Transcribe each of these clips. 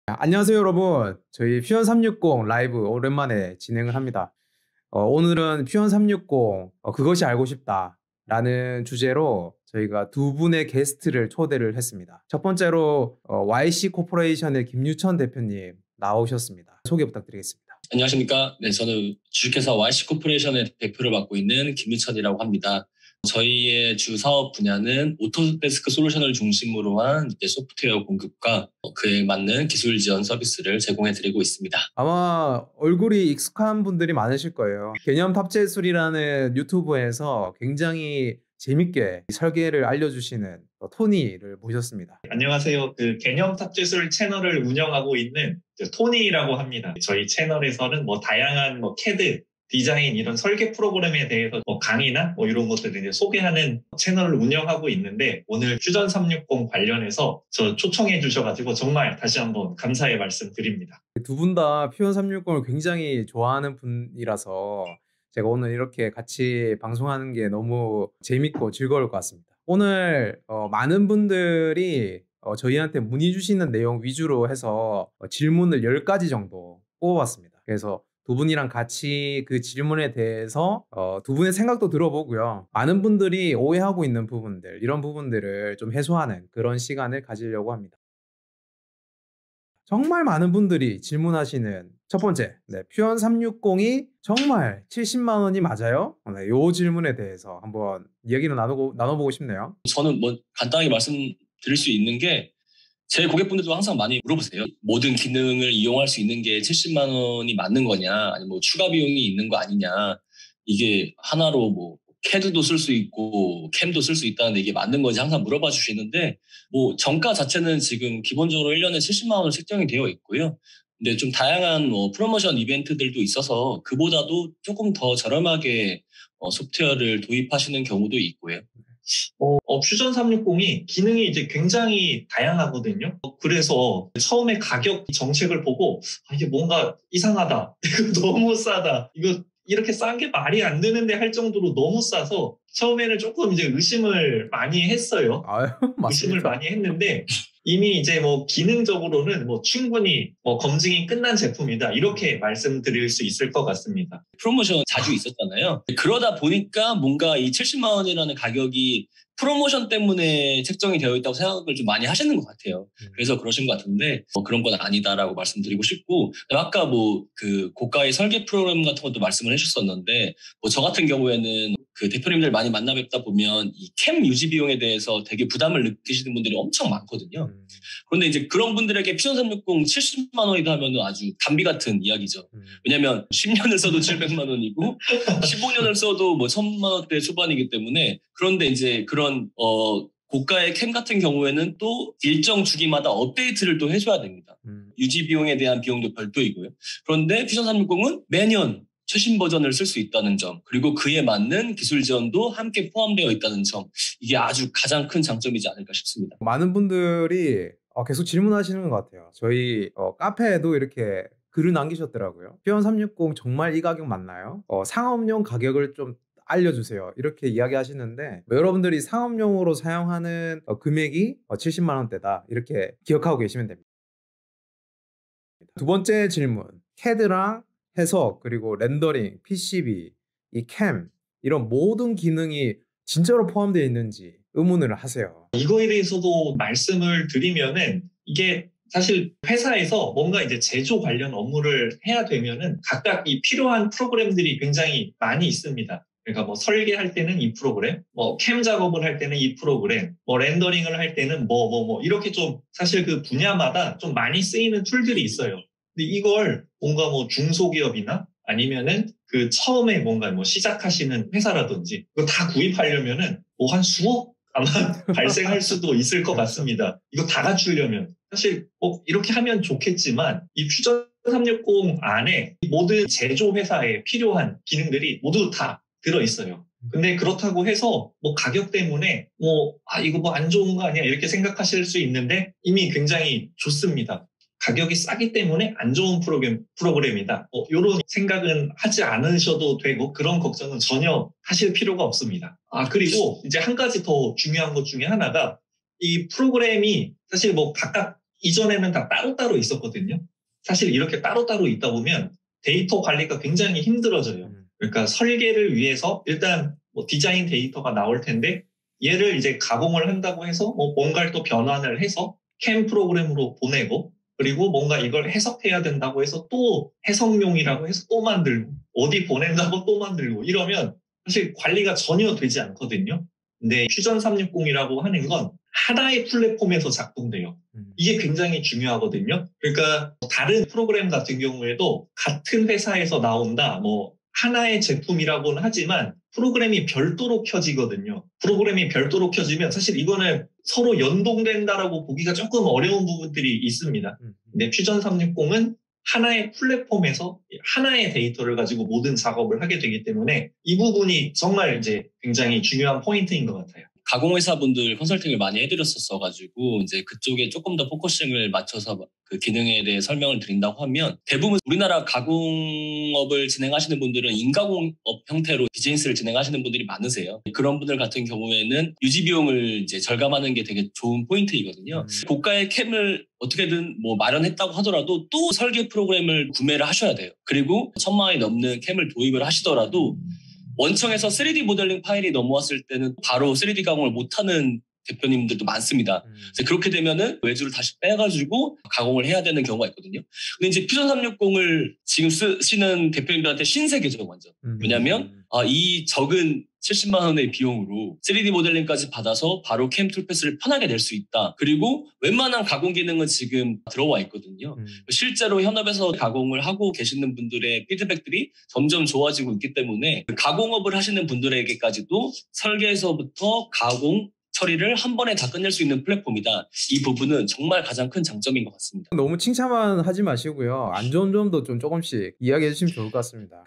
안녕하세요, 여러분. 저희 퓨전 360 라이브 오랜만에 진행을 합니다. 오늘은 퓨전 360 그것이 알고 싶다 라는 주제로 저희가 두 분의 게스트를 초대를 했습니다. 첫 번째로 YC 코퍼레이션의 김유천 대표님 나오셨습니다. 소개 부탁드리겠습니다. 안녕하십니까. 네, 저는 주식회사 YC코퍼레이션의 대표를 맡고 있는 김유천이라고 합니다. 저희의 주 사업 분야는 오토데스크 솔루션을 중심으로 한 소프트웨어 공급과 그에 맞는 기술 지원 서비스를 제공해드리고 있습니다. 아마 얼굴이 익숙한 분들이 많으실 거예요. 개념 탑재술이라는 유튜브에서 굉장히 재밌게 설계를 알려주시는 토니를 모셨습니다. 안녕하세요. 개념 탑재술 채널을 운영하고 있는 토니라고 합니다. 저희 채널에서는 다양한 CAD, 디자인 이런 설계 프로그램에 대해서 강의나 이런 것들을 이제 소개하는 채널을 운영하고 있는데, 오늘 퓨전 360 관련해서 저 초청해 주셔가지고 정말 다시 한번 감사의 말씀 드립니다. 두 분 다 퓨전 360을 굉장히 좋아하는 분이라서 제가 오늘 이렇게 같이 방송하는 게 너무 재밌고 즐거울 것 같습니다. 오늘 많은 분들이 저희한테 문의 주시는 내용 위주로 해서 질문을 10가지 정도 뽑아봤습니다. 그래서 두 분이랑 같이 그 질문에 대해서 두 분의 생각도 들어보고요. 많은 분들이 오해하고 있는 부분들, 이런 부분들을 좀 해소하는 그런 시간을 가지려고 합니다. 정말 많은 분들이 질문하시는 첫 번째, 퓨전 360이 정말 70만 원이 맞아요? 이 질문에 대해서 한번 이야기를 나눠보고 싶네요. 저는 간단하게 말씀드릴 수 있는 게, 제 고객분들도 항상 많이 물어보세요. 모든 기능을 이용할 수 있는 게 70만 원이 맞는 거냐, 아니면 추가 비용이 있는 거 아니냐, 이게 하나로 CAD도 쓸 수 있고 캠도 쓸 수 있다는데 이게 맞는 건지 항상 물어봐 주시는데, 정가 자체는 지금 기본적으로 1년에 70만 원으로 책정이 되어 있고요. 근데 좀 다양한 프로모션 이벤트들도 있어서 그보다도 조금 더 저렴하게 소프트웨어를 도입하시는 경우도 있고요. 퓨전 360이 기능이 이제 굉장히 다양하거든요. 그래서 처음에 가격 정책을 보고 이게 뭔가 이상하다, 이거 너무 싸다, 이거 이렇게 싼 게 말이 안 되는데 할 정도로 너무 싸서 처음에는 조금 이제 의심을 많이 했어요. 의심을 많이 했는데 이미 이제 기능적으로는 충분히 검증이 끝난 제품이다, 이렇게 말씀드릴 수 있을 것 같습니다. 프로모션 자주 있었잖아요. 그러다 보니까 뭔가 이 70만 원이라는 가격이 프로모션 때문에 책정이 되어 있다고 생각을 좀 많이 하시는 것 같아요. 그래서 그러신 것 같은데 그런 건 아니다라고 말씀드리고 싶고, 아까 그 고가의 설계 프로그램 같은 것도 말씀을 해주셨었는데, 저 같은 경우에는 그 대표님들 많이 만나 뵙다 보면 이 캠 유지 비용에 대해서 되게 부담을 느끼시는 분들이 엄청 많거든요. 그런데 이제 그런 분들에게 퓨전 360 70만 원이다 하면 아주 담비 같은 이야기죠. 왜냐하면 10년을 써도 700만 원이고 15년을 써도 1000만 원대 초반이기 때문에. 그런데 이제 그런 고가의 캠 같은 경우에는 또 일정 주기마다 업데이트를 또 해줘야 됩니다. 유지 비용에 대한 비용도 별도이고요. 그런데 퓨전 360은 매년 최신 버전을 쓸 수 있다는 점, 그리고 그에 맞는 기술 지원도 함께 포함되어 있다는 점, 이게 아주 가장 큰 장점이지 않을까 싶습니다. 많은 분들이 계속 질문하시는 것 같아요. 저희 카페에도 이렇게 글을 남기셨더라고요. 퓨전 360 정말 이 가격 맞나요? 상업용 가격을 좀 알려주세요, 이렇게 이야기하시는데, 여러분들이 상업용으로 사용하는 금액이 70만 원대다, 이렇게 기억하고 계시면 됩니다. 두 번째 질문, CAD랑 해석, 그리고 렌더링, PCB, 이 캠, 이런 모든 기능이 진짜로 포함되어 있는지 의문을 하세요. 이거에 대해서도 말씀을 드리면은, 이게 사실 회사에서 뭔가 이제 제조 관련 업무를 해야 되면은 각각 이 필요한 프로그램들이 굉장히 많이 있습니다. 그러니까 설계할 때는 이 프로그램, 캠 작업을 할 때는 이 프로그램, 렌더링을 할 때는 이렇게 좀 사실 그 분야마다 좀 많이 쓰이는 툴들이 있어요. 근데 이걸 뭔가 중소기업이나 아니면은 그 처음에 뭔가 시작하시는 회사라든지 이거 다 구입하려면은 한 수억 아마 발생할 수도 있을 것 같습니다. 이거 다 갖추려면. 사실 이렇게 하면 좋겠지만 이 퓨전 360 안에 모든 제조 회사에 필요한 기능들이 모두 다 들어있어요. 근데 그렇다고 해서 가격 때문에 이거 안 좋은 거 아니야, 이렇게 생각하실 수 있는데 이미 굉장히 좋습니다. 가격이 싸기 때문에 안 좋은 프로그램이다, 이런 생각은 하지 않으셔도 되고 그런 걱정은 전혀 하실 필요가 없습니다. 그리고 이제 한 가지 더 중요한 것 중에 하나가, 이 프로그램이 사실 각각 이전에는 다 따로따로 있었거든요. 사실 이렇게 따로따로 있다 보면 데이터 관리가 굉장히 힘들어져요. 그러니까 설계를 위해서 일단 뭐 디자인 데이터가 나올 텐데 얘를 이제 가공을 한다고 해서 뭐 뭔가를 또 변환을 해서 캠 프로그램으로 보내고 그리고 뭔가 이걸 해석해야 된다고 해서 또 해석용이라고 해서 또 만들고 어디 보낸다고 또 만들고 이러면 사실 관리가 전혀 되지 않거든요. 근데 퓨전 360이라고 하는 건 하나의 플랫폼에서 작동돼요. 이게 굉장히 중요하거든요. 그러니까 다른 프로그램 같은 경우에도 같은 회사에서 나온다, 뭐 하나의 제품이라고는 하지만 프로그램이 별도로 켜지거든요. 프로그램이 별도로 켜지면 사실 이거는 서로 연동된다라고 보기가 조금 어려운 부분들이 있습니다. 근데 퓨전 360은 하나의 플랫폼에서 하나의 데이터를 가지고 모든 작업을 하게 되기 때문에 이 부분이 정말 이제 굉장히 중요한 포인트인 것 같아요. 가공회사분들 컨설팅을 많이 해드렸었어가지고 이제 그쪽에 조금 더 포커싱을 맞춰서 그 기능에 대해 설명을 드린다고 하면 대부분 우리나라 가공업을 진행하시는 분들은 인가공업 형태로 비즈니스를 진행하시는 분들이 많으세요. 그런 분들 같은 경우에는 유지 비용을 이제 절감하는 게 되게 좋은 포인트이거든요. 고가의 캠을 어떻게든 뭐 마련했다고 하더라도 또 설계 프로그램을 구매를 하셔야 돼요. 그리고 1,000만 원이 넘는 캠을 도입을 하시더라도 원청에서 3D 모델링 파일이 넘어왔을 때는 바로 3D 가공을 못하는 대표님들도 많습니다. 그렇게 되면은 외주를 다시 빼가지고 가공을 해야 되는 경우가 있거든요. 근데 이제 퓨전 360을 지금 쓰시는 대표님들한테 신세계죠, 완전. 왜냐면 이 적은 70만 원의 비용으로 3D 모델링까지 받아서 바로 캠 툴패스를 편하게 낼 수 있다. 그리고 웬만한 가공 기능은 지금 들어와 있거든요. 실제로 현업에서 가공을 하고 계시는 분들의 피드백들이 점점 좋아지고 있기 때문에 가공업을 하시는 분들에게까지도 설계에서부터 가공, 처리를 한 번에 다 끝낼 수 있는 플랫폼이다. 이 부분은 정말 가장 큰 장점인 것 같습니다. 너무 칭찬만 하지 마시고요. 안 좋은 점도 좀 조금씩 이야기해 주시면 좋을 것 같습니다.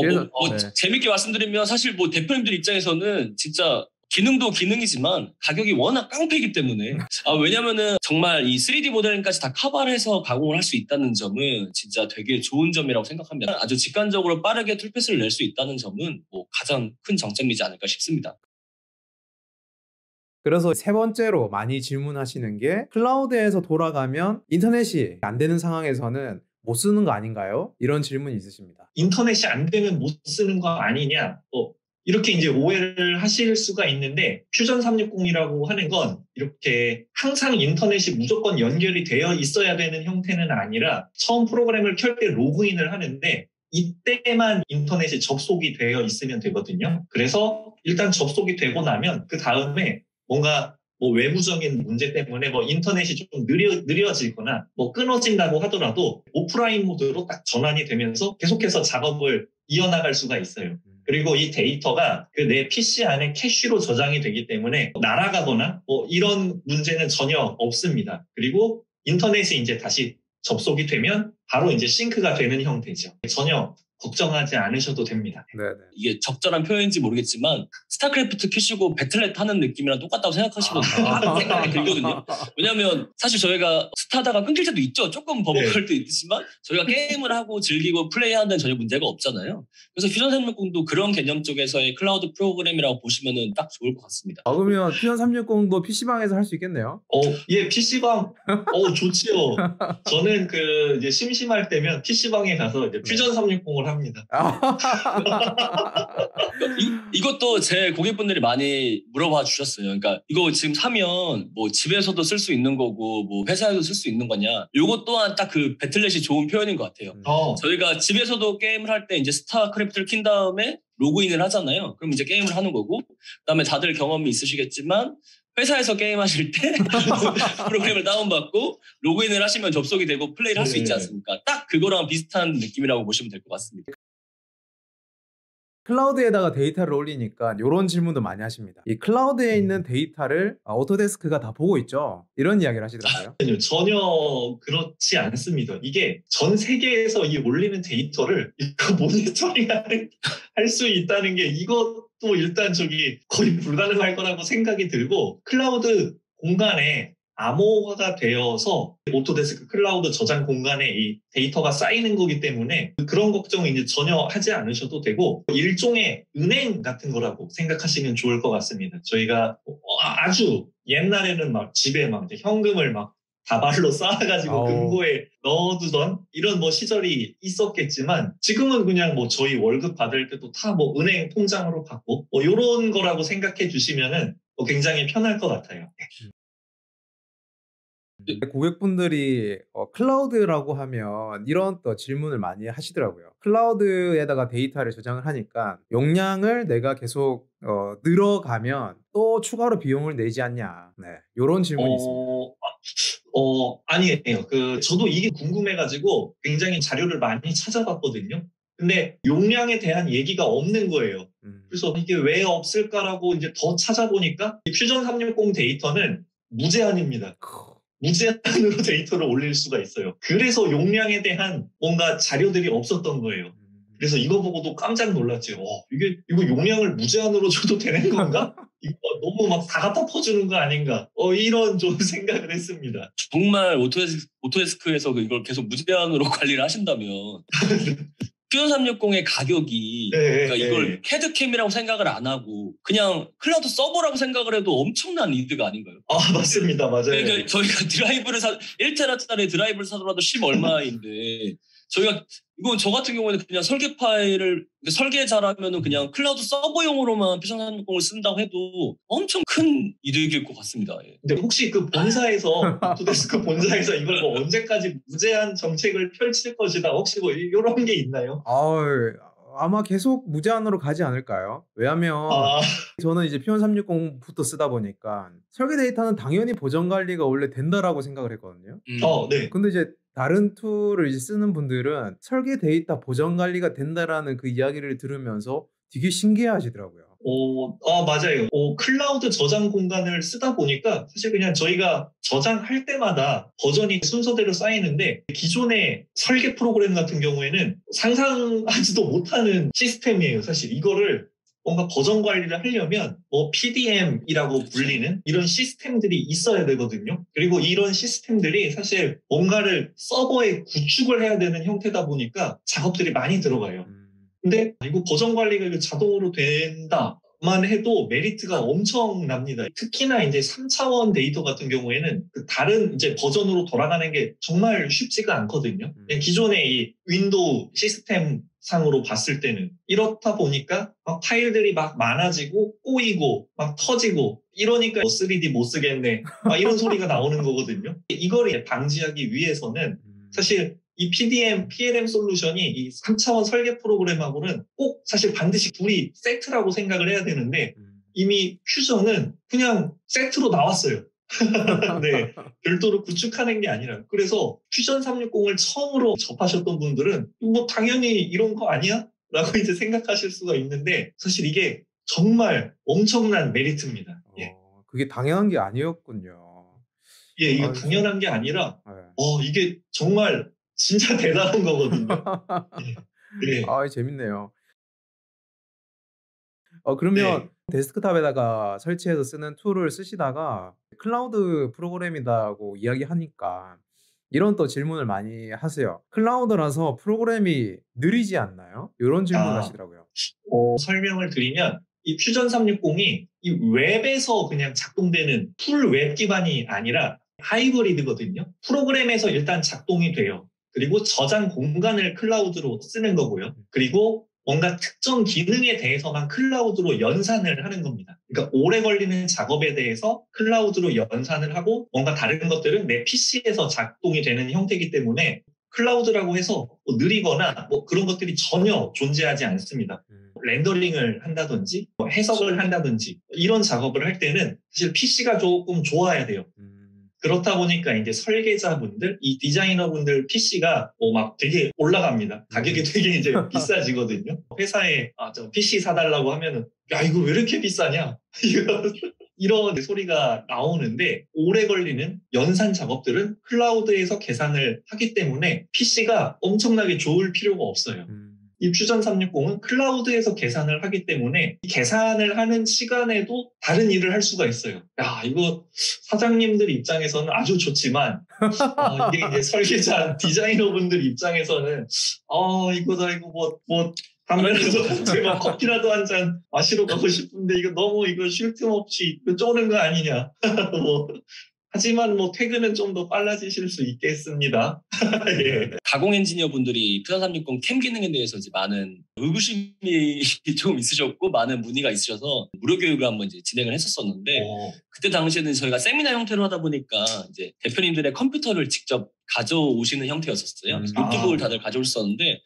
그래서, 네. 재밌게 말씀드리면 사실 뭐 대표님들 입장에서는 진짜 기능도 기능이지만 가격이 워낙 깡패이기 때문에 왜냐면은 정말 이 3D 모델링까지 다 커버를 해서 가공을 할 수 있다는 점은 진짜 되게 좋은 점이라고 생각합니다. 아주 직관적으로 빠르게 툴패스를 낼 수 있다는 점은 뭐 가장 큰 장점이지 않을까 싶습니다. 그래서 세 번째로 많이 질문하시는 게 클라우드에서 돌아가면 인터넷이 안 되는 상황에서는 못 쓰는 거 아닌가요? 이런 질문이 있으십니다. 인터넷이 안 되면 못 쓰는 거 아니냐? 이렇게 이제 오해를 하실 수가 있는데 퓨전 360이라고 하는 건 이렇게 항상 인터넷이 무조건 연결이 되어 있어야 되는 형태는 아니라 처음 프로그램을 켤 때 로그인을 하는데 이때만 인터넷이 접속이 되어 있으면 되거든요. 그래서 일단 접속이 되고 나면 그 다음에 뭔가 뭐 외부적인 문제 때문에 뭐 인터넷이 좀 느려지거나 뭐 끊어진다고 하더라도 오프라인 모드로 딱 전환이 되면서 계속해서 작업을 이어나갈 수가 있어요. 그리고 이 데이터가 그 내 PC 안에 캐시로 저장이 되기 때문에 날아가거나 뭐 이런 문제는 전혀 없습니다. 그리고 인터넷이 이제 다시 접속이 되면 바로 이제 싱크가 되는 형태죠. 전혀 걱정하지 않으셔도 됩니다. 네네. 이게 적절한 표현인지 모르겠지만 스타크래프트 켜시고 배틀넷 하는 느낌이랑 똑같다고 생각하시면 생각이 들거든요. 왜냐하면 사실 저희가 스타다가 끊길 때도 있죠. 조금 버벅할 때도 있지만 저희가 게임을 하고 즐기고 플레이하는 데는 전혀 문제가 없잖아요. 그래서 퓨전 360도 그런 개념 쪽에서의 클라우드 프로그램이라고 보시면 딱 좋을 것 같습니다. 그러면 퓨전 360도 PC방에서 할 수 있겠네요? 예, PC방 좋지요. 저는 이제 심심할 때면 PC방에 가서 이제 퓨전 360을 합니다. 이것도 제 고객분들이 많이 물어봐 주셨어요. 그러니까 이거 지금 사면 뭐 집에서도 쓸 수 있는 거고 뭐 회사에도 쓸 수 있는 거냐. 이것 또한 딱 그 배틀넷이 좋은 표현인 것 같아요. 저희가 집에서도 게임을 할 때 이제 스타크래프트를 킨 다음에 로그인을 하잖아요. 그럼 이제 게임을 하는 거고 그다음에 다들 경험이 있으시겠지만 회사에서 게임하실 때 프로그램을 다운받고 로그인을 하시면 접속이 되고 플레이를 할 수 있지 않습니까? 딱 그거랑 비슷한 느낌이라고 보시면 될 것 같습니다. 클라우드에다가 데이터를 올리니까 이런 질문도 많이 하십니다. 이 클라우드에 있는 데이터를 오토데스크가 다 보고 있죠? 이런 이야기를 하시더라고요. 전혀 그렇지 않습니다. 이게 전 세계에서 이 올리는 데이터를 모니터링 할 수 있다는 게 이것도 일단 거의 불가능할 거라고 생각이 들고 클라우드 공간에 암호화가 되어서 오토데스크 클라우드 저장 공간에 이 데이터가 쌓이는 거기 때문에 그런 걱정은 이제 전혀 하지 않으셔도 되고 일종의 은행 같은 거라고 생각하시면 좋을 것 같습니다. 저희가 아주 옛날에는 막 집에 막 현금을 막 다발로 쌓아가지고 아우. 금고에 넣어두던 이런 뭐 시절이 있었겠지만 지금은 그냥 뭐 저희 월급 받을 때도 다 뭐 은행 통장으로 받고 뭐 이런 거라고 생각해 주시면은 뭐 굉장히 편할 것 같아요. 고객분들이 클라우드라고 하면 이런 또 질문을 많이 하시더라고요. 클라우드에다가 데이터를 저장을 하니까 용량을 내가 계속 늘어가면 또 추가로 비용을 내지 않냐. 네, 요런 질문이 있습니다. 아니에요. 저도 이게 궁금해가지고 굉장히 자료를 많이 찾아봤거든요. 근데 용량에 대한 얘기가 없는 거예요. 그래서 이게 왜 없을까라고 이제 더 찾아보니까 이 퓨전 360 데이터는 무제한입니다. 무제한으로 데이터를 올릴 수가 있어요. 그래서 용량에 대한 뭔가 자료들이 없었던 거예요. 그래서 이거 보고도 깜짝 놀랐지. 이거 용량을 무제한으로 줘도 되는 건가? 이거 너무 막 다 갖다 퍼주는 거 아닌가? 이런 좀 생각을 했습니다. 정말 오토데스크에서 이걸 계속 무제한으로 관리를 하신다면 퓨전 360의 가격이 그러니까 이걸 헤드캠이라고 생각을 안 하고 그냥 클라우드 서버라고 생각을 해도 엄청난 이득 아닌가요? 맞습니다. 맞아요. 그러니까 저희가 드라이브를 1테라짜리 드라이브를 사더라도 10 얼마인데 저희가 이건 저 같은 경우에는 그냥 설계 파일을 설계 잘하면은 그냥 클라우드 서버용으로만 퓨전 360을 쓴다고 해도 엄청 큰 이득일 것 같습니다. 예. 근데 혹시 그 본사에서 오토데스크 본사에서 이걸 뭐 언제까지 무제한 정책을 펼칠 것이다 혹시 뭐 이런 게 있나요? 아마 계속 무제한으로 가지 않을까요? 왜냐하면 저는 이제 퓨전 360부터 쓰다 보니까 설계 데이터는 당연히 보정 관리가 원래 된다라고 생각을 했거든요. 네. 근데 이제 다른 툴을 이제 쓰는 분들은 설계 데이터 보정 관리가 된다라는 그 이야기를 들으면서 되게 신기해하시더라고요. 맞아요. 클라우드 저장 공간을 쓰다 보니까 사실 그냥 저희가 저장할 때마다 버전이 순서대로 쌓이는데 기존의 설계 프로그램 같은 경우에는 상상하지도 못하는 시스템이에요. 사실 이거를 뭔가 버전 관리를 하려면 뭐 PDM이라고 불리는 이런 시스템들이 있어야 되거든요. 그리고 이런 시스템들이 사실 뭔가를 서버에 구축을 해야 되는 형태다 보니까 작업들이 많이 들어가요. 근데 이거 버전 관리가 자동으로 된다만 해도 메리트가 엄청납니다. 특히나 이제 3차원 데이터 같은 경우에는 다른 이제 버전으로 돌아가는 게 정말 쉽지가 않거든요. 기존의 이 윈도우 시스템 상으로 봤을 때는 이렇다 보니까 막 파일들이 막 많아지고 꼬이고 막 터지고 이러니까 3D 못 쓰겠네 막 이런 소리가 나오는 거거든요. 이걸 방지하기 위해서는 사실 이 PDM, PLM 솔루션이 이 3차원 설계 프로그램하고는 꼭 사실 반드시 둘이 세트라고 생각을 해야 되는데 이미 퓨전은 그냥 세트로 나왔어요. 네, 별도로 구축하는 게 아니라. 그래서 퓨전 360을 처음으로 접하셨던 분들은 뭐 당연히 이런 거 아니야? 라고 이제 생각하실 수가 있는데 사실 이게 정말 엄청난 메리트입니다. 예. 그게 당연한 게 아니었군요. 예, 이게 당연한 게 아니라 이게 정말 진짜 대단한 거거든요. 네. 재밌네요. 그러면 데스크탑에다가 설치해서 쓰는 툴을 쓰시다가 클라우드 프로그램이다고 이야기하니까 이런 또 질문을 많이 하세요. 클라우드라서 프로그램이 느리지 않나요? 이런 질문을 하시더라고요. 설명을 드리면 이 퓨전 360이 이 웹에서 그냥 작동되는 풀 웹 기반이 아니라 하이브리드거든요. 프로그램에서 일단 작동이 돼요. 그리고 저장 공간을 클라우드로 쓰는 거고요. 그리고 뭔가 특정 기능에 대해서만 클라우드로 연산을 하는 겁니다. 그러니까 오래 걸리는 작업에 대해서 클라우드로 연산을 하고 뭔가 다른 것들은 내 PC에서 작동이 되는 형태이기 때문에 클라우드라고 해서 뭐 느리거나 뭐 그런 것들이 전혀 존재하지 않습니다. 렌더링을 한다든지 뭐 해석을 한다든지 이런 작업을 할 때는 사실 PC가 조금 좋아야 돼요. 그렇다 보니까 이제 설계자분들, 이 디자이너분들 PC가 막 되게 올라갑니다. 가격이 되게 이제 비싸지거든요. 회사에 저 PC 사달라고 하면은 야 이거 왜 이렇게 비싸냐? 이런 소리가 나오는데 오래 걸리는 연산 작업들은 클라우드에서 계산을 하기 때문에 PC가 엄청나게 좋을 필요가 없어요. 이 퓨전 360은 클라우드에서 계산을 하기 때문에 계산을 하는 시간에도 다른 일을 할 수가 있어요. 야, 이거 사장님들 입장에서는 아주 좋지만 이게 이제 설계자, 디자이너분들 입장에서는 이거다 이거 뭐 담배라도 막 커피라도 한 잔 마시러 가고 싶은데 이거 너무 이거 쉴 틈 없이 이거 쪼는 거 아니냐. 하지만 뭐 퇴근은 좀 더 빨라지실 수 있겠습니다. 예. 가공 엔지니어 분들이 퓨전 360 캠 기능에 대해서 이제 많은 의구심이 좀 있으셨고 많은 문의가 있으셔서 무료 교육을 한번 이제 진행을 했었었는데 그때 당시에는 저희가 세미나 형태로 하다 보니까 이제 대표님들의 컴퓨터를 직접 가져오시는 형태였었어요. 노트북을 다들 가져오셨었는데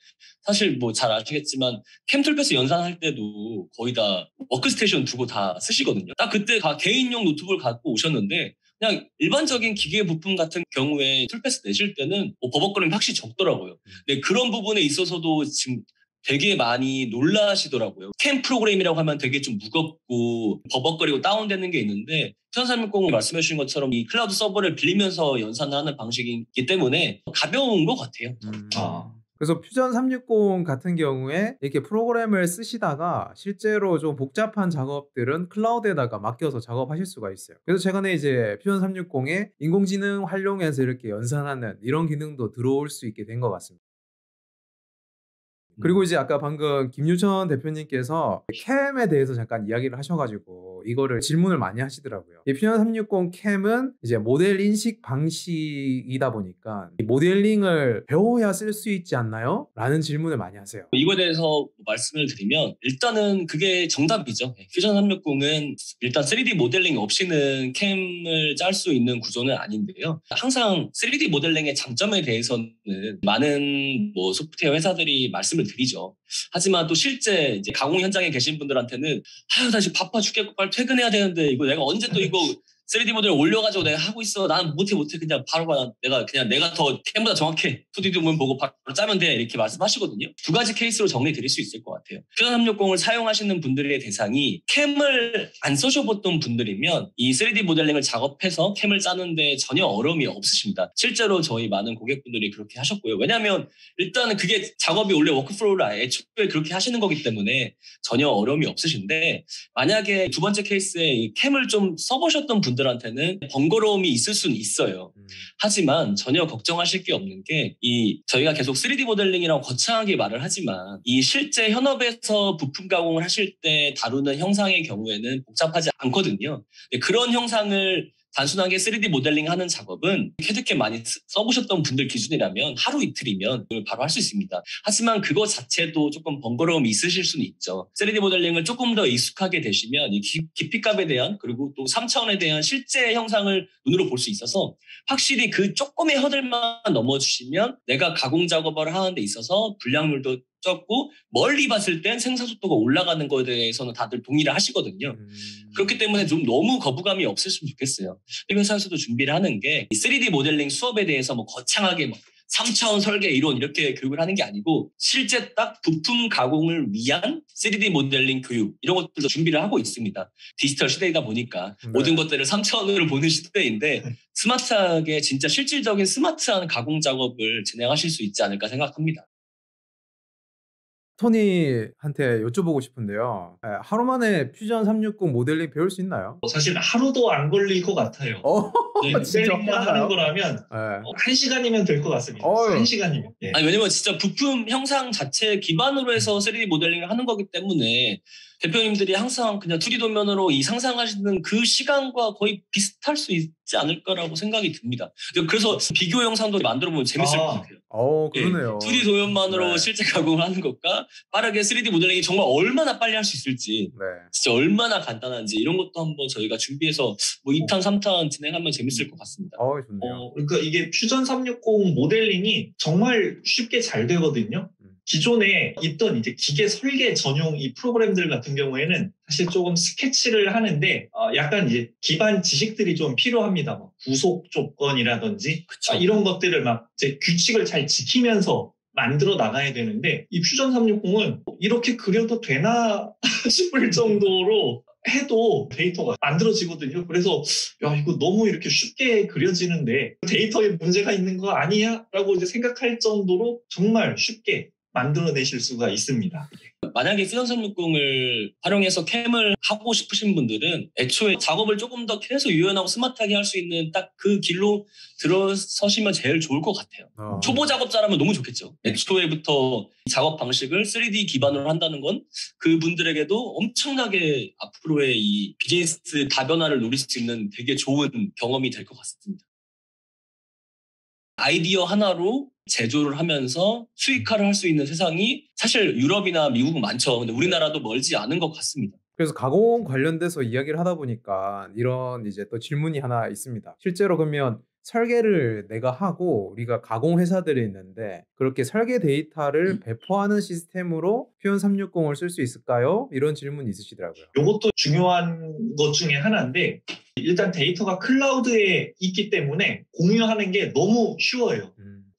사실 뭐 잘 아시겠지만 캠툴패스 연산할 때도 거의 다 워크스테이션 두고 다 쓰시거든요. 딱 그때 다 개인용 노트북을 갖고 오셨는데 그냥 일반적인 기계 부품 같은 경우에 툴패스 내실 때는 버벅거림이 확실히 적더라고요. 근데 그런 부분에 있어서도 지금 되게 많이 놀라시더라고요. 캠 프로그램이라고 하면 되게 좀 무겁고 버벅거리고 다운되는 게 있는데 1360 말씀해 주신 것처럼 이 클라우드 서버를 빌리면서 연산하는 방식이기 때문에 가벼운 것 같아요. 그래서 퓨전 360 같은 경우에 이렇게 프로그램을 쓰시다가 실제로 좀 복잡한 작업들은 클라우드에다가 맡겨서 작업하실 수가 있어요. 그래서 최근에 이제 퓨전 360에 인공지능 활용해서 이렇게 연산하는 이런 기능도 들어올 수 있게 된 것 같습니다. 그리고 이제 아까 방금 김유천 대표님께서 캠에 대해서 잠깐 이야기를 하셔가지고 이거를 질문을 많이 하시더라고요. 이 퓨전 360 캠은 이제 모델 인식 방식이다 보니까 이 모델링을 배워야 쓸 수 있지 않나요? 라는 질문을 많이 하세요. 이거에 대해서 말씀을 드리면 일단은 그게 정답이죠. 퓨전 360은 일단 3D 모델링 없이는 캠을 짤 수 있는 구조는 아닌데요. 항상 3D 모델링의 장점에 대해서는 많은 뭐 소프트웨어 회사들이 말씀을 드리죠. 하지만 또 실제 이제 가공 현장에 계신 분들한테는 나 지금 바빠 죽겠고 빨리 퇴근해야 되는데 이거 내가 언제 또 이거 3D 모델 올려가지고 내가 하고 있어. 나는 못해. 그냥 바로 내가 더 캠보다 정확해. 2D 도면 보고 바로 짜면 돼. 이렇게 말씀하시거든요. 두 가지 케이스로 정리 드릴 수 있을 것 같아요. 퓨전 360을 사용하시는 분들의 대상이 캠을 안 써셔봤던 분들이면 이 3D 모델링을 작업해서 캠을 짜는데 전혀 어려움이 없으십니다. 실제로 저희 많은 고객분들이 그렇게 하셨고요. 왜냐하면 일단은 그게 작업이 원래 워크플로우를 애초에 그렇게 하시는 거기 때문에 전혀 어려움이 없으신데 만약에 두 번째 케이스에 이 캠을 좀 써보셨던 분들한테는 번거로움이 있을 수는 있어요. 하지만 전혀 걱정하실 게 없는 게 저희가 계속 3D 모델링이라고 거창하게 말을 하지만 이 실제 현업에서 부품 가공을 하실 때 다루는 형상의 경우에는 복잡하지 않거든요. 그런 형상을 단순하게 3D 모델링 하는 작업은 캐드캠 많이 써보셨던 분들 기준이라면 하루 이틀이면 바로 할 수 있습니다. 하지만 그거 자체도 조금 번거로움이 있으실 수는 있죠. 3D 모델링을 조금 더 익숙하게 되시면 이 깊이값에 대한 그리고 또 3차원에 대한 실제 형상을 눈으로 볼 수 있어서 확실히 그 조금의 허들만 넘어주시면 내가 가공 작업을 하는 데 있어서 불량률도 적고 멀리 봤을 땐 생산 속도가 올라가는 거에 대해서는 다들 동의를 하시거든요. 그렇기 때문에 좀 너무 거부감이 없으시면 좋겠어요. 이 회사에서도 준비를 하는 게 3D 모델링 수업에 대해서 뭐 거창하게 3차원 설계 이론 이렇게 교육을 하는 게 아니고 실제 딱 부품 가공을 위한 3D 모델링 교육 이런 것들도 준비를 하고 있습니다. 디지털 시대이다 보니까 모든 것들을 3차원으로 보는 시대인데 스마트하게 진짜 실질적인 스마트한 가공 작업을 진행하실 수 있지 않을까 생각합니다. 토니한테 여쭤보고 싶은데요. 하루 만에 퓨전 360 모델링 배울 수 있나요? 사실 하루도 안 걸릴 것 같아요. 모델링만 하는 거라면 1시간이면 될 것 같습니다. 1시간이면. 예. 아니, 왜냐면 진짜 부품 형상 자체 기반으로 해서 3D 모델링을 하는 거기 때문에 대표님들이 항상 그냥 2D 도면으로 이 상상하시는 그 시간과 거의 비슷할 수 있지 않을까라고 생각이 듭니다. 그래서 비교 영상도 만들어보면 재밌을 것 같아요. 그러네요. 2D 도면만으로 실제 가공을 하는 것과 빠르게 3D 모델링이 정말 얼마나 빨리 할 수 있을지 진짜 얼마나 간단한지 이런 것도 한번 저희가 준비해서 뭐 2탄, 3탄 진행하면 재밌을 것 같습니다. 좋네요. 그러니까 이게 퓨전 360 모델링이 정말 쉽게 잘 되거든요. 기존에 있던 이제 기계 설계 전용 이 프로그램들 같은 경우에는 사실 조금 스케치를 하는데 약간 이제 기반 지식들이 좀 필요합니다. 뭐 구속 조건이라든지 이런 것들을 막 이제 규칙을 잘 지키면서 만들어 나가야 되는데 이 퓨전 360은 이렇게 그려도 되나 싶을 정도로 해도 데이터가 만들어지거든요. 그래서 이거 너무 이렇게 쉽게 그려지는데 데이터에 문제가 있는 거 아니야? 라고 이제 생각할 정도로 정말 쉽게 만들어내실 수가 있습니다. 만약에 퓨전 360을 활용해서 캠을 하고 싶으신 분들은 애초에 작업을 조금 더 계속 유연하고 스마트하게 할 수 있는 딱 그 길로 들어서시면 제일 좋을 것 같아요. 초보 작업자라면 너무 좋겠죠. 애초에부터 작업 방식을 3D 기반으로 한다는 건 그분들에게도 엄청나게 앞으로의 이 비즈니스 다변화를 노릴 수 있는 되게 좋은 경험이 될 것 같습니다. 아이디어 하나로 제조를 하면서 수익화를 할 수 있는 세상이 사실 유럽이나 미국은 많죠. 근데 우리나라도 멀지 않은 것 같습니다. 그래서 가공 관련돼서 이야기를 하다 보니까 이런 이제 또 질문이 하나 있습니다. 실제로 그러면 설계를 내가 하고 우리가 가공 회사들이 있는데 그렇게 설계 데이터를 배포하는 시스템으로 퓨전 360을 쓸 수 있을까요? 이런 질문이 있으시더라고요. 이것도 중요한 것 중에 하나인데 일단 데이터가 클라우드에 있기 때문에 공유하는 게 너무 쉬워요.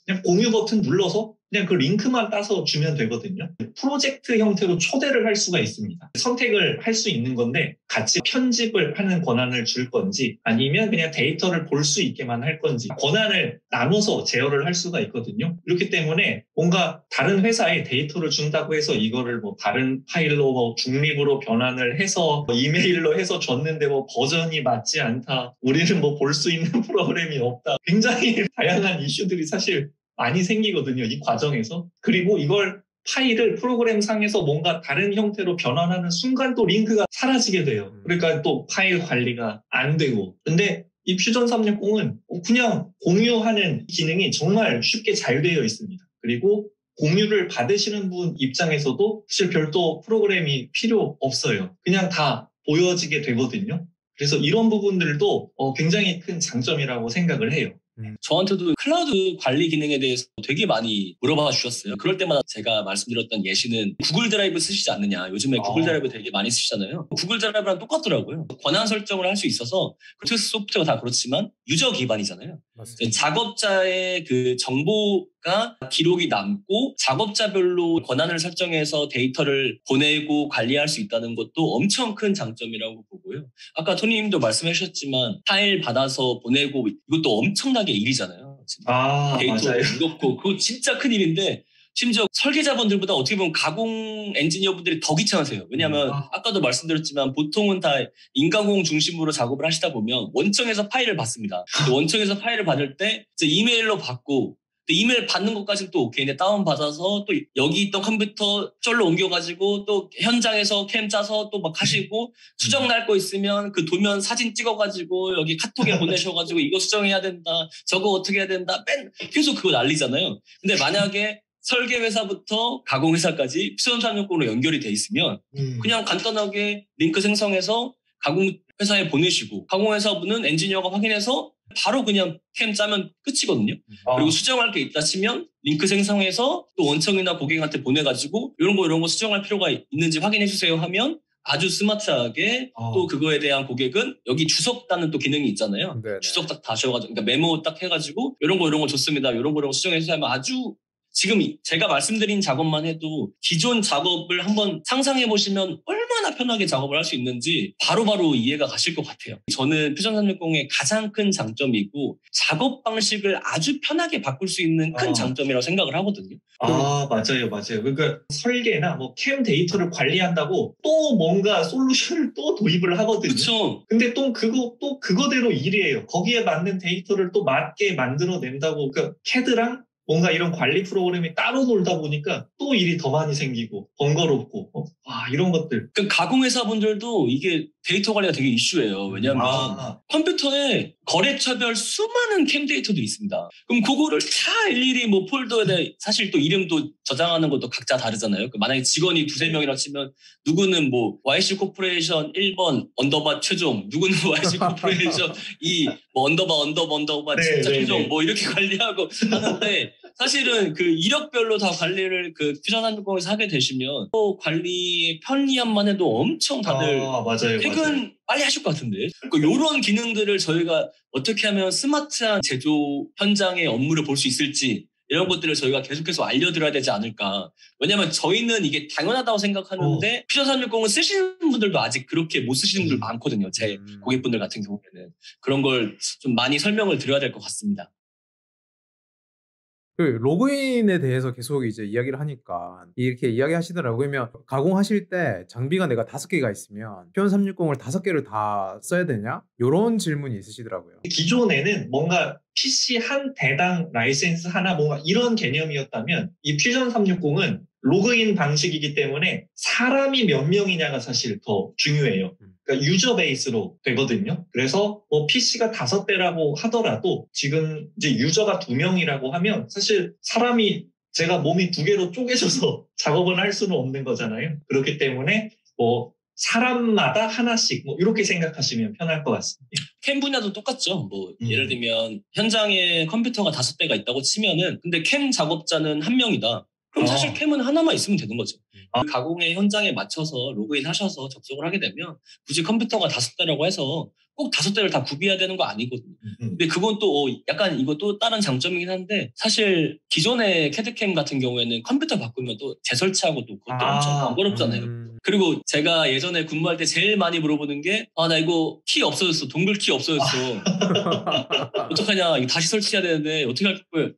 그냥 공유 버튼 눌러서 그냥 그 링크만 따서 주면 되거든요. 프로젝트 형태로 초대를 할 수가 있습니다. 선택을 할 수 있는 건데 같이 편집을 하는 권한을 줄 건지 아니면 그냥 데이터를 볼 수 있게만 할 건지 권한을 나눠서 제어를 할 수가 있거든요. 그렇기 때문에 뭔가 다른 회사에 데이터를 준다고 해서 이거를 뭐 다른 파일로 뭐 중립으로 변환을 해서 뭐 이메일로 해서 줬는데 뭐 버전이 맞지 않다. 우리는 뭐 볼 수 있는 프로그램이 없다. 굉장히 다양한 이슈들이 사실 많이 생기거든요. 이 과정에서. 그리고 이걸 파일을 프로그램 상에서 뭔가 다른 형태로 변환하는 순간 또 링크가 사라지게 돼요. 그러니까 또 파일 관리가 안 되고. 근데 이 퓨전 360은 그냥 공유하는 기능이 정말 쉽게 잘 되어 있습니다. 그리고 공유를 받으시는 분 입장에서도 사실 별도 프로그램이 필요 없어요. 그냥 다 보여지게 되거든요. 그래서 이런 부분들도 굉장히 큰 장점이라고 생각을 해요. 저한테도 클라우드 관리 기능에 대해서 되게 많이 물어봐 주셨어요. 그럴 때마다 제가 말씀드렸던 예시는 구글 드라이브 쓰시지 않느냐. 요즘에 구글 드라이브 되게 많이 쓰시잖아요. 구글 드라이브랑 똑같더라고요. 권한 설정을 할 수 있어서 블루투스 소프트웨어 다 그렇지만 유저 기반이잖아요. 작업자의 그 정보가 기록이 남고 작업자별로 권한을 설정해서 데이터를 보내고 관리할 수 있다는 것도 엄청 큰 장점이라고 보고요. 아까 토니님도 말씀해 주셨지만 파일 받아서 보내고 이것도 엄청나게 일이잖아요. 데이터 맞아요. 무겁고 그거 진짜 큰 일인데 심지어 설계자분들보다 어떻게 보면 가공 엔지니어분들이 더 귀찮으세요. 왜냐하면 아까도 말씀드렸지만 보통은 다 인가공 중심으로 작업을 하시다 보면 원청에서 파일을 받습니다. 원청에서 파일을 받을 때 이제 이메일로 받고 이메일 받는 것까지 또 오케이. 근데 다운받아서 또 여기 있던 컴퓨터 쩔로 옮겨가지고 또 현장에서 캠 짜서 또 막 하시고 수정 날 거 있으면 그 도면 사진 찍어가지고 여기 카톡에 보내셔가지고 이거 수정해야 된다. 저거 어떻게 해야 된다. 계속 그거 난리잖아요. 근데 만약에 설계회사부터 가공회사까지 퓨전 360으로 연결이 돼 있으면 그냥 간단하게 링크 생성해서 가공회사에 보내시고 가공회사분은 엔지니어가 확인해서 바로 그냥 캠 짜면 끝이거든요. 그리고 수정할 게 있다 치면 링크 생성해서 또 원청이나 고객한테 보내가지고 이런 거 수정할 필요가 있는지 확인해 주세요 하면 아주 스마트하게 또 그거에 대한 고객은 여기 주석 따는 또 기능이 있잖아요. 네네. 주석 딱 다셔가지고 그러니까 메모 딱 해가지고 이런 거 좋습니다. 이런 거 수정해 주세요 하면 아주 지금 제가 말씀드린 작업만 해도 기존 작업을 한번 상상해 보시면 얼마나 편하게 작업을 할 수 있는지 바로바로 이해가 가실 것 같아요. 저는 퓨전 360의 가장 큰 장점이고 작업 방식을 아주 편하게 바꿀 수 있는 큰 장점이라고 생각을 하거든요. 맞아요. 그러니까 설계나 뭐 캠 데이터를 관리한다고 또 뭔가 솔루션을 또 도입을 하거든요. 그렇죠. 근데 또 그거대로 일이에요. 거기에 맞는 데이터를 또 맞게 만들어낸다고. 그러니까 CAD랑 뭔가 이런 관리 프로그램이 따로 놀다 보니까 또 일이 더 많이 생기고 번거롭고 이런 것들. 그 가공회사분들도 이게 데이터 관리가 되게 이슈예요. 왜냐하면 컴퓨터에 거래처별 수많은 캠 데이터도 있습니다. 그럼 그거를 다 일일이 뭐 폴더에 사실 또 이름도 저장하는 것도 각자 다르잖아요. 만약에 직원이 두세 명이라 치면 누구는 뭐 YC 코퍼레이션 1번 언더바 최종, 누구는 YC 코퍼레이션 2 뭐 언더바 진짜 최종 뭐 이렇게 관리하고 하는데 사실은 그 이력별로 다 관리를 그 퓨전 360에서 하게 되시면 또 관리의 편리함만 해도 엄청 다들 퇴근 빨리 하실 것 같은데. 그러니까 이런 기능들을 저희가 어떻게 하면 스마트한 제조 현장의 업무를 볼 수 있을지 이런 것들을 저희가 계속해서 알려드려야 되지 않을까. 왜냐하면 저희는 이게 당연하다고 생각하는데 퓨전 360을 쓰시는 분들도 아직 그렇게 못 쓰시는 분들 많거든요. 제 고객분들 같은 경우에는. 그런 걸 좀 많이 설명을 드려야 될 것 같습니다. 그 로그인에 대해서 계속 이제 이야기를 하니까 이렇게 이야기하시더라고요. 그러면 가공하실 때 장비가 내가 5개가 있으면 퓨전 360을 5개를 다 써야 되냐? 요런 질문이 있으시더라고요. 기존에는 뭔가 PC 한 대당 라이센스 하나 뭔가 이런 개념이었다면 이 퓨전 360은 로그인 방식이기 때문에 사람이 몇 명이냐가 사실 더 중요해요. 그러니까 유저 베이스로 되거든요. 그래서 뭐 PC가 5대라고 하더라도 지금 이제 유저가 2명이라고 하면 사실 사람이 제가 몸이 2개로 쪼개져서 작업을 할 수는 없는 거잖아요. 그렇기 때문에 뭐 사람마다 하나씩 뭐 이렇게 생각하시면 편할 것 같습니다. 캠 분야도 똑같죠. 뭐 예를 들면 현장에 컴퓨터가 5대가 있다고 치면은 근데 캠 작업자는 1명이다. 그럼 사실 캠은 하나만 있으면 되는 거죠. 그 가공의 현장에 맞춰서 로그인 하셔서 접속을 하게 되면 굳이 컴퓨터가 5대라고 해서 꼭 5대를 다 구비해야 되는 거 아니거든요. 근데 그건 또 약간 이것도 다른 장점이긴 한데 사실 기존의 캐드캠 같은 경우에는 컴퓨터 바꾸면 또 재설치하고 또 그것도 엄청 번거롭잖아요. 그리고 제가 예전에 근무할 때 제일 많이 물어보는 게 나 이거 키 없어졌어. 동글 키 없어졌어. 어떡하냐. 이거 다시 설치해야 되는데 어떻게 할 거예요?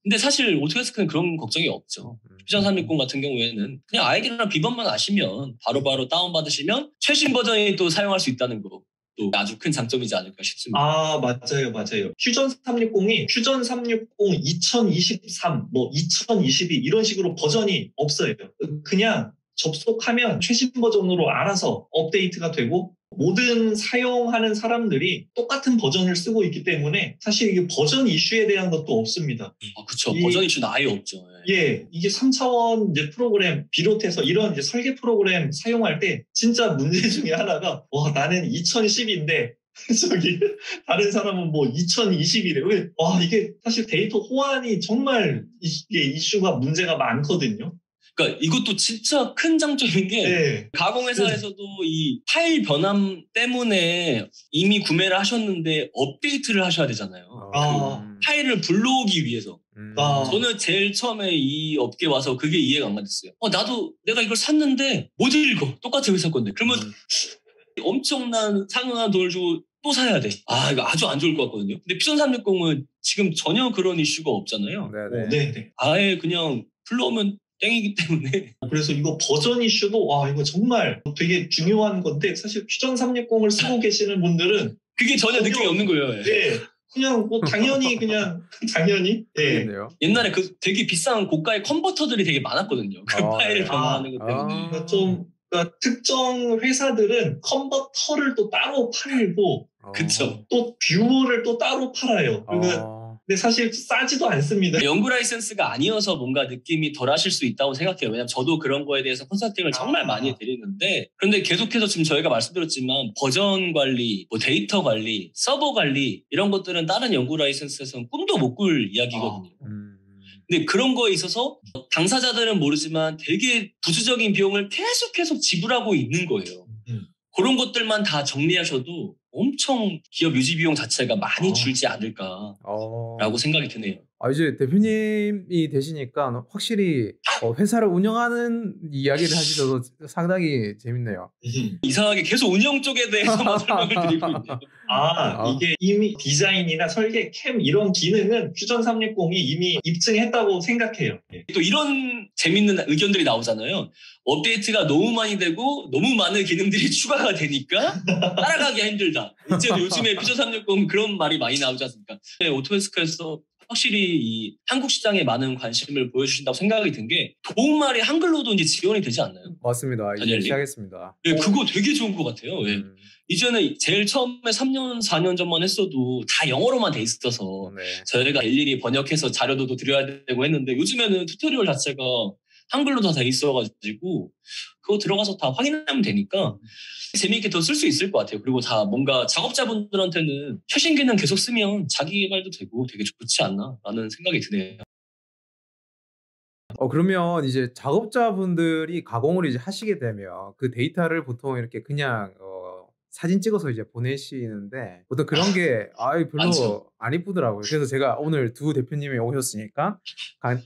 근데 사실 오토데스크는 그런 걱정이 없죠. 퓨전 360 같은 경우에는 그냥 아이디랑 비번만 아시면 바로바로 다운받으시면 최신 버전이 또 사용할 수 있다는 거. 또 아주 큰 장점이지 않을까 싶습니다. 맞아요. 퓨전 360이 퓨전 360 2023, 뭐 2022 이런 식으로 버전이 없어요. 그냥 접속하면 최신 버전으로 알아서 업데이트가 되고 모든 사용하는 사람들이 똑같은 버전을 쓰고 있기 때문에 사실 이게 버전 이슈에 대한 것도 없습니다. 그렇죠. 버전 이슈는 아예 없죠. 예, 이게 3차원 이제 프로그램 비롯해서 이런 이제 설계 프로그램 사용할 때 진짜 문제 중에 하나가 나는 2010인데 저기 다른 사람은 뭐 2020이래. 이게 사실 데이터 호환이 정말 이게 이슈가 문제가 많거든요. 그러니까 이것도 진짜 큰 장점인 게 가공회사에서도 이 파일 변함 때문에 이미 구매를 하셨는데 업데이트를 하셔야 되잖아요. 그 파일을 불러오기 위해서. 저는 제일 처음에 이 업계 와서 그게 이해가 안 갔어요. 나도 내가 이걸 샀는데 못 읽어. 똑같은 회사 건데. 그러면 엄청난 상응한 돈을 주고 또 사야 돼. 이거 아주 안 좋을 것 같거든요. 근데 퓨전 360은 지금 전혀 그런 이슈가 없잖아요. 네네. 아예 그냥 불러오면 땡이기 때문에. 그래서 이거 버전 이슈도 이거 정말 되게 중요한 건데 사실 퓨전 360을 쓰고 계시는 분들은 그게 전혀 느낌이 없는 거예요. 네. 그냥 뭐 당연히 당연히. 예. 옛날에 그 되게 비싼 고가의 컨버터들이 되게 많았거든요. 그 파일을 변환하는 것 때문에. 그러니까 특정 회사들은 컨버터를 또 따로 팔고 그쵸. 또 뷰어를 또 따로 팔아요. 근데 사실 싸지도 않습니다. 연구 라이센스가 아니어서 뭔가 느낌이 덜 하실 수 있다고 생각해요. 왜냐면 저도 그런 거에 대해서 컨설팅을 정말 많이 드리는데 그런데 계속해서 지금 저희가 말씀드렸지만 버전 관리, 뭐 데이터 관리, 서버 관리 이런 것들은 다른 연구 라이센스에서는 꿈도 못 꿀 이야기거든요. 근데 그런 거에 있어서 당사자들은 모르지만 되게 부수적인 비용을 계속 지불하고 있는 거예요. 그런 것들만 다 정리하셔도 엄청 기업 유지 비용 자체가 많이 줄지 않을까라고 생각이 드네요. 이제 대표님이 되시니까 확실히 회사를 운영하는 이야기를 하시셔서 상당히 재밌네요. 이상하게 계속 운영 쪽에 대해서만 설명을 드리고 있네요. 이게 이미 디자인이나 설계, 캠 이런 기능은 퓨전 360이 이미 입증했다고 생각해요. 또 이런 재밌는 의견들이 나오잖아요. 업데이트가 너무 많이 되고 너무 많은 기능들이 추가가 되니까 따라가기가 힘들다. 이제 요즘에 퓨전 360 그런 말이 많이 나오지 않습니까? 오토데스크에서 확실히 이 한국 시장에 많은 관심을 보여주신다고 생각이 든 게 도움말이 한글로도 이제 지원이 되지 않나요? 맞습니다. 이제 시작했습니다. 네, 그거 되게 좋은 것 같아요. 이전에 제일 처음에 3년, 4년 전만 했어도 다 영어로만 돼 있어서 저희가 일일이 번역해서 자료도 드려야 되고 했는데 요즘에는 튜토리얼 자체가 한글로 다 돼 있어가지고 그거 들어가서 다 확인하면 되니까 재미있게 더 쓸 수 있을 것 같아요. 그리고 다 뭔가 작업자분들한테는 최신 기능 계속 쓰면 자기 개발도 되고 되게 좋지 않나라는 생각이 드네요. 그러면 이제 작업자분들이 가공을 이제 하시게 되면 그 데이터를 보통 이렇게 그냥 사진 찍어서 이제 보내시는데 보통 그런 게 별로 많죠. 안 이쁘더라고요. 그래서 제가 오늘 두 대표님이 오셨으니까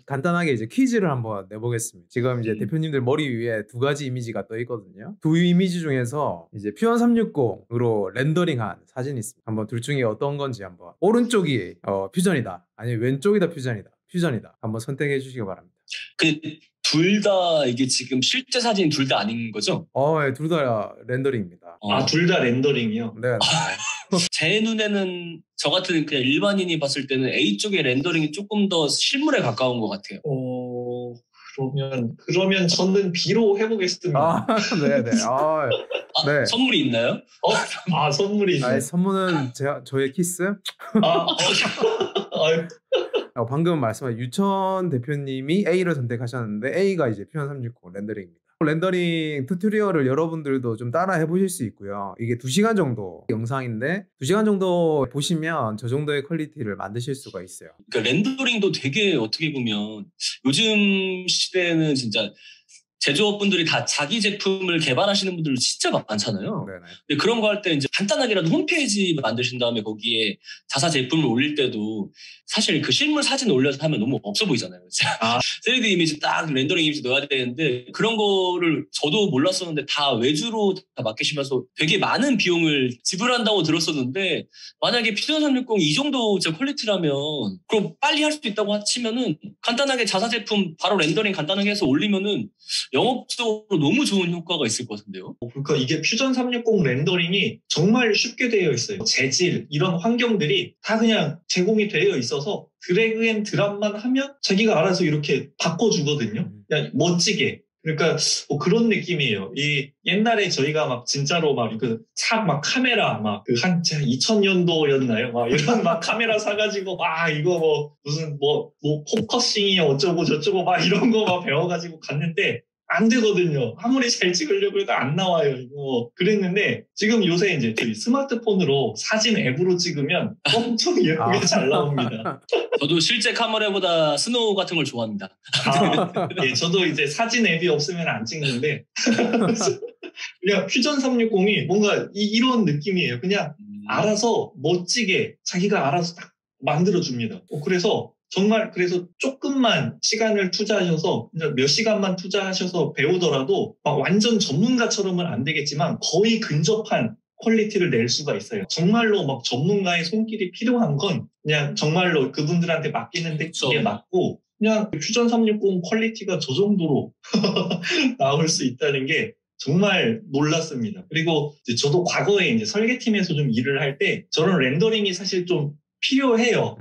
간단하게 이제 퀴즈를 한번 내보겠습니다. 지금 이제 대표님들 머리 위에 2가지 이미지가 떠 있거든요. 두 이미지 중에서 이제 퓨전 360으로 렌더링한 사진이 있습니다. 한번 둘 중에 어떤 건지 한번. 오른쪽이 퓨전이다. 아니면 왼쪽이다 퓨전이다. 퓨전이다. 한번 선택해 주시기 바랍니다. 둘 다 이게 지금 실제 사진 둘 다 아닌 거죠? 네, 둘 다 렌더링입니다. 둘 다 렌더링이요? 네. 제 눈에는 저 같은 그냥 일반인이 봤을 때는 A 쪽의 렌더링이 조금 더 실물에 가까운 것 같아요. 그러면 저는 B로 해보겠습니다. 네네. 네. 선물이 있나요? 선물이 있나요? 선물은 저의 키스? 방금 말씀하신 유천 대표님이 A를 선택하셨는데 A가 이제 퓨전 360 렌더링입니다. 렌더링 튜토리얼을 여러분들도 좀 따라 해보실 수 있고요. 이게 2시간 정도 영상인데 2시간 정도 보시면 저 정도의 퀄리티를 만드실 수가 있어요. 그러니까 렌더링도 되게 어떻게 보면 요즘 시대에는 진짜 제조업분들이 다 자기 제품을 개발하시는 분들 진짜 많잖아요. 네네. 근데 그런 거 할 때 이제 간단하게라도 홈페이지 만드신 다음에 거기에 자사 제품을 올릴 때도 사실 그 실물 사진 올려서 하면 너무 없어 보이잖아요. 3D 이미지 딱 렌더링 이미지 넣어야 되는데 그런 거를 저도 몰랐었는데 다 외주로 다 맡기시면서 되게 많은 비용을 지불한다고 들었었는데 만약에 퓨전 360 이 정도 퀄리티라면 그럼 빨리 할 수 있다고 치면은 간단하게 자사 제품 바로 렌더링 간단하게 해서 올리면은 영업적으로 너무 좋은 효과가 있을 것 같은데요. 그러니까 이게 퓨전 360 렌더링이 정말 쉽게 되어 있어요. 재질 이런 환경들이 다 그냥 제공이 되어 있어서 드래그 앤 드랍만 하면 자기가 알아서 이렇게 바꿔주거든요. 그냥 멋지게. 그러니까 그런 느낌이에요. 이 옛날에 저희가 막 진짜로 막 카메라 막 한 2000년도였나요? 막 이런 막 카메라 사가지고 막 이거 무슨 포커싱이 어쩌고 저쩌고 막 이런 거 막 배워가지고 갔는데 안 되거든요. 아무리 잘 찍으려고 해도 안 나와요. 이거 그랬는데 지금 요새 이제 스마트폰으로 사진 앱으로 찍으면 엄청 예쁘게 잘 나옵니다. 저도 실제 카메라보다 스노우 같은 걸 좋아합니다. 예, 저도 이제 사진 앱이 없으면 안 찍는데 그냥 퓨전 360이 뭔가 이런 느낌이에요. 그냥 알아서 멋지게 자기가 알아서 딱 만들어줍니다. 그래서 정말 조금만 시간을 투자하셔서 몇 시간만 투자하셔서 배우더라도 막 완전 전문가처럼은 안 되겠지만 거의 근접한 퀄리티를 낼 수가 있어요. 정말로 막 전문가의 손길이 필요한 건 그냥 정말로 그분들한테 맡기는 데에 맞고 그냥 퓨전 360 퀄리티가 저 정도로 나올 수 있다는 게 정말 놀랐습니다. 그리고 이제 저도 과거에 이제 설계팀에서 좀 일을 할 때 저런 렌더링이 사실 좀 필요해요.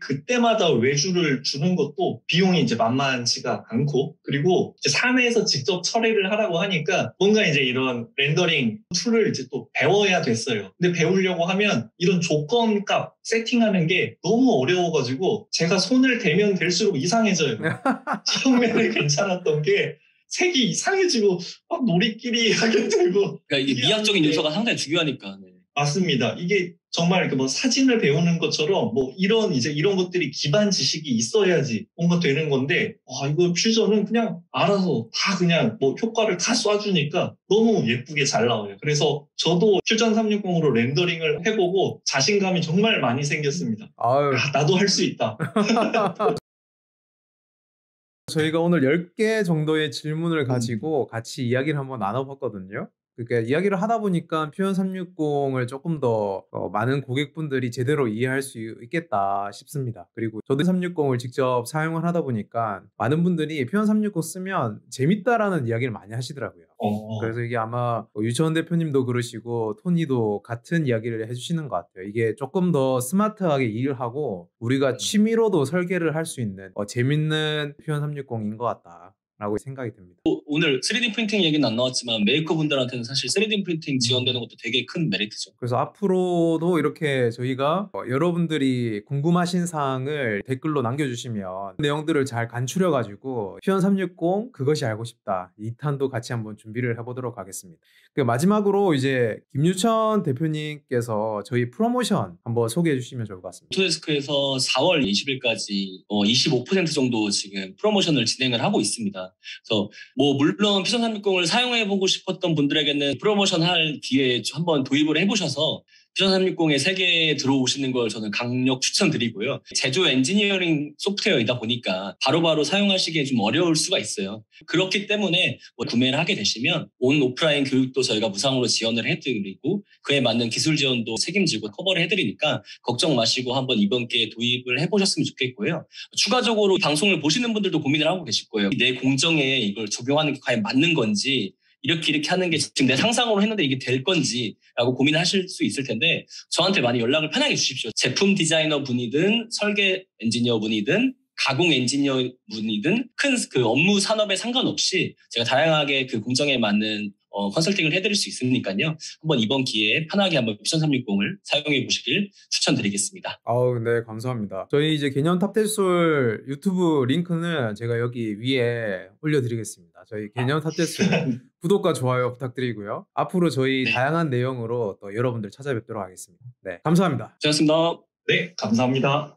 그때마다 외주를 주는 것도 비용이 이제 만만치가 않고 그리고 이제 사내에서 직접 처리를 하라고 하니까 뭔가 이제 이런 렌더링 툴을 이제 또 배워야 됐어요. 근데 배우려고 하면 이런 조건값 세팅하는 게 너무 어려워가지고 제가 손을 대면 될수록 이상해져요. 처음에는 괜찮았던 게 색이 이상해지고 놀이끼리 하게 되고 그러니까 이게 미학적인 요소가 상당히 중요하니까. 네. 맞습니다. 이게 정말 사진을 배우는 것처럼 이런 것들이 기반 지식이 있어야지 뭔가 되는 건데, 이거 퓨전은 그냥 알아서 다 그냥 효과를 다 쏴주니까 너무 예쁘게 잘 나와요. 그래서 저도 퓨전 360으로 렌더링을 해보고 자신감이 정말 많이 생겼습니다. 나도 할 수 있다. 저희가 오늘 10개 정도의 질문을 가지고 같이 이야기를 한번 나눠봤거든요. 그러니까 이야기를 하다 보니까 퓨전 360을 조금 더 많은 고객분들이 제대로 이해할 수 있겠다 싶습니다. 그리고 저도 360을 직접 사용을 하다 보니까 많은 분들이 퓨전 360 쓰면 재밌다라는 이야기를 많이 하시더라고요. 그래서 이게 아마 유천 대표님도 그러시고 토니도 같은 이야기를 해주시는 것 같아요. 이게 조금 더 스마트하게 일을 하고 우리가 취미로도 설계를 할 수 있는 재밌는 퓨전 360인 것 같다 라고 생각이 듭니다. 오늘 3D 프린팅 얘기는 안 나왔지만 메이커 분들한테는 사실 3D 프린팅 지원되는 것도 되게 큰 메리트죠. 그래서 앞으로도 이렇게 저희가 여러분들이 궁금하신 사항을 댓글로 남겨주시면 내용들을 잘 간추려가지고 퓨전 360 그것이 알고 싶다 2탄도 같이 한번 준비를 해보도록 하겠습니다. 마지막으로 이제 김유천 대표님께서 저희 프로모션 한번 소개해 주시면 좋을 것 같습니다. 오토데스크에서 4월 20일까지 25% 정도 지금 프로모션을 진행을 하고 있습니다. 그래서 물론 퓨전 360을 사용해보고 싶었던 분들에게는 프로모션 할 기회에 한번 도입을 해보셔서 퓨전 360의 세계에 들어오시는 걸 저는 강력 추천드리고요. 제조 엔지니어링 소프트웨어이다 보니까 바로바로 사용하시기에 좀 어려울 수가 있어요. 그렇기 때문에 구매를 하게 되시면 온 오프라인 교육도 저희가 무상으로 지원을 해드리고 그에 맞는 기술 지원도 책임지고 커버를 해드리니까 걱정 마시고 한번 이번 기회에 도입을 해보셨으면 좋겠고요. 추가적으로 방송을 보시는 분들도 고민을 하고 계실 거예요. 내 공정에 이걸 적용하는 게 과연 맞는 건지 이렇게 하는 게 지금 내 상상으로 했는데 이게 될 건지라고 고민을 하실 수 있을 텐데 저한테 많이 연락을 편하게 주십시오. 제품 디자이너 분이든 설계 엔지니어 분이든 가공 엔지니어 분이든 큰 그 업무 산업에 상관없이 제가 다양하게 그 공정에 맞는 컨설팅을 해드릴 수 있으니까요. 한번 이번 기회에 편하게 한번 퓨전 360을 사용해 보시길 추천드리겠습니다. 아우, 네, 감사합니다. 저희 이제 개념 탑재술 유튜브 링크는 제가 여기 위에 올려드리겠습니다. 저희 개념 탑재술 구독과 좋아요 부탁드리고요. 앞으로 저희 네. 다양한 내용으로 또 여러분들 찾아뵙도록 하겠습니다. 네, 감사합니다. 고맙습니다. 네, 감사합니다.